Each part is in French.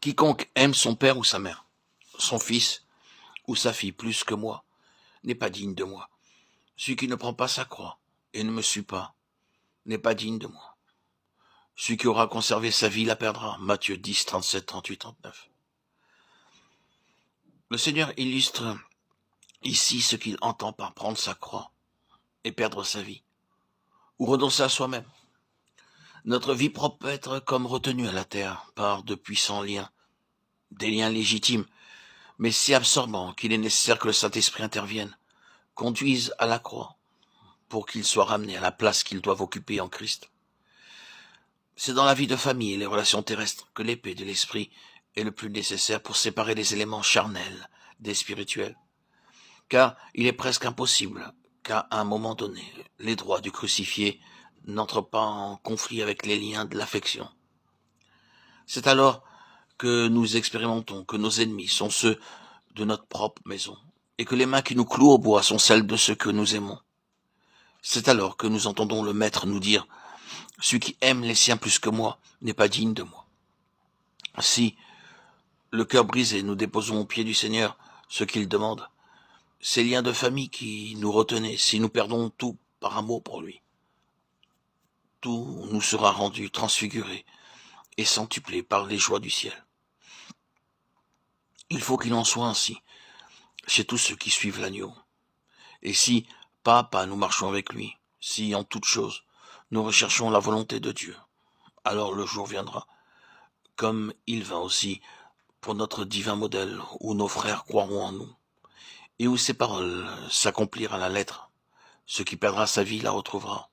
Quiconque aime son père ou sa mère, son fils ou sa fille plus que moi, n'est pas digne de moi. Celui qui ne prend pas sa croix et ne me suit pas, n'est pas digne de moi. Celui qui aura conservé sa vie la perdra. Matthieu 10, 37, 38, 39. Le Seigneur illustre ici ce qu'il entend par prendre sa croix et perdre sa vie, ou renoncer à soi-même. Notre vie propre peut être comme retenue à la terre par de puissants liens, des liens légitimes, mais si absorbants qu'il est nécessaire que le Saint-Esprit intervienne, conduise à la croix, pour qu'il soit ramené à la place qu'ils doivent occuper en Christ. C'est dans la vie de famille et les relations terrestres que l'épée de l'esprit est le plus nécessaire pour séparer les éléments charnels des spirituels. Car il est presque impossible qu'à un moment donné, les droits du crucifié n'entrent pas en conflit avec les liens de l'affection. C'est alors que nous expérimentons que nos ennemis sont ceux de notre propre maison, et que les mains qui nous clouent au bois sont celles de ceux que nous aimons. C'est alors que nous entendons le Maître nous dire « Celui qui aime les siens plus que moi n'est pas digne de moi ». Si, le cœur brisé, nous déposons au pied du Seigneur ce qu'il demande, ces liens de famille qui nous retenaient, si nous perdons tout par amour pour lui, tout nous sera rendu transfiguré et centuplé par les joies du ciel. Il faut qu'il en soit ainsi chez tous ceux qui suivent l'agneau. Et si, pas à pas, nous marchons avec lui, si, en toute chose, nous recherchons la volonté de Dieu, alors le jour viendra, comme il vint aussi pour notre divin modèle, où nos frères croiront en nous, et où ces paroles s'accomplirent à la lettre. Ce qui perdra sa vie la retrouvera.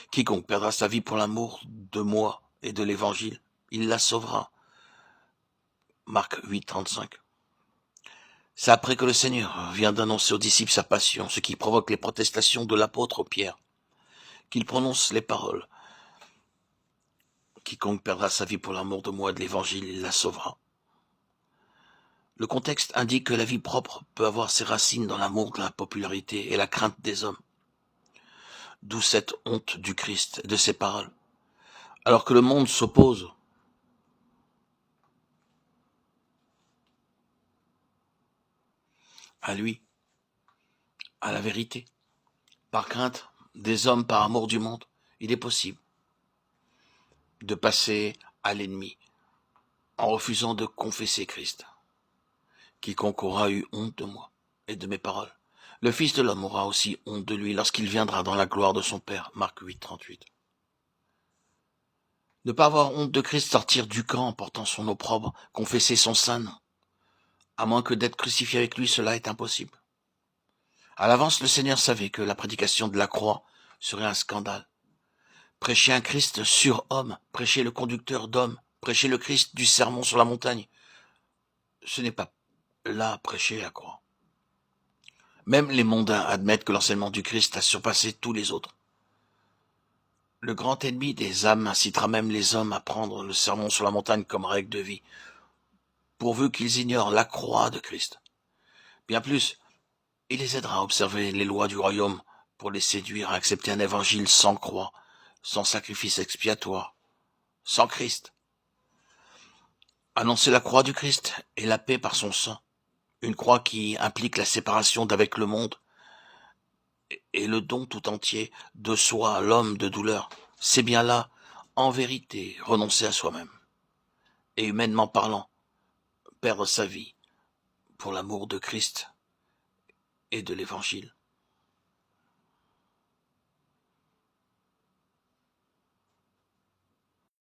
Quiconque perdra sa vie pour l'amour de moi et de l'Évangile, il la sauvera. Marc 8, 35. C'est après que le Seigneur vient d'annoncer aux disciples sa passion, ce qui provoque les protestations de l'apôtre Pierre, qu'il prononce les paroles. Quiconque perdra sa vie pour l'amour de moi et de l'Évangile, il la sauvera. Le contexte indique que la vie propre peut avoir ses racines dans l'amour de la popularité et la crainte des hommes. D'où cette honte du Christ et de ses paroles. Alors que le monde s'oppose à lui, à la vérité, par crainte des hommes, par amour du monde, il est possible de passer à l'ennemi en refusant de confesser Christ. Quiconque aura eu honte de moi et de mes paroles, le Fils de l'homme aura aussi honte de lui lorsqu'il viendra dans la gloire de son Père. Marc 8, 38. Ne pas avoir honte de Christ, sortir du camp en portant son opprobre, confesser son saint nom. À moins que d'être crucifié avec lui, cela est impossible. À l'avance, le Seigneur savait que la prédication de la croix serait un scandale. Prêcher un Christ surhomme, prêcher le conducteur d'homme, prêcher le Christ du sermon sur la montagne, ce n'est pas là prêcher la croix. Même les mondains admettent que l'enseignement du Christ a surpassé tous les autres. Le grand ennemi des âmes incitera même les hommes à prendre le sermon sur la montagne comme règle de vie, pourvu qu'ils ignorent la croix de Christ. Bien plus, il les aidera à observer les lois du royaume pour les séduire à accepter un évangile sans croix, sans sacrifice expiatoire, sans Christ. Annoncer la croix du Christ et la paix par son sang, une croix qui implique la séparation d'avec le monde et le don tout entier de soi à l'homme de douleur, c'est bien là, en vérité, renoncer à soi-même. Et humainement parlant, perdre sa vie pour l'amour de Christ et de l'Évangile.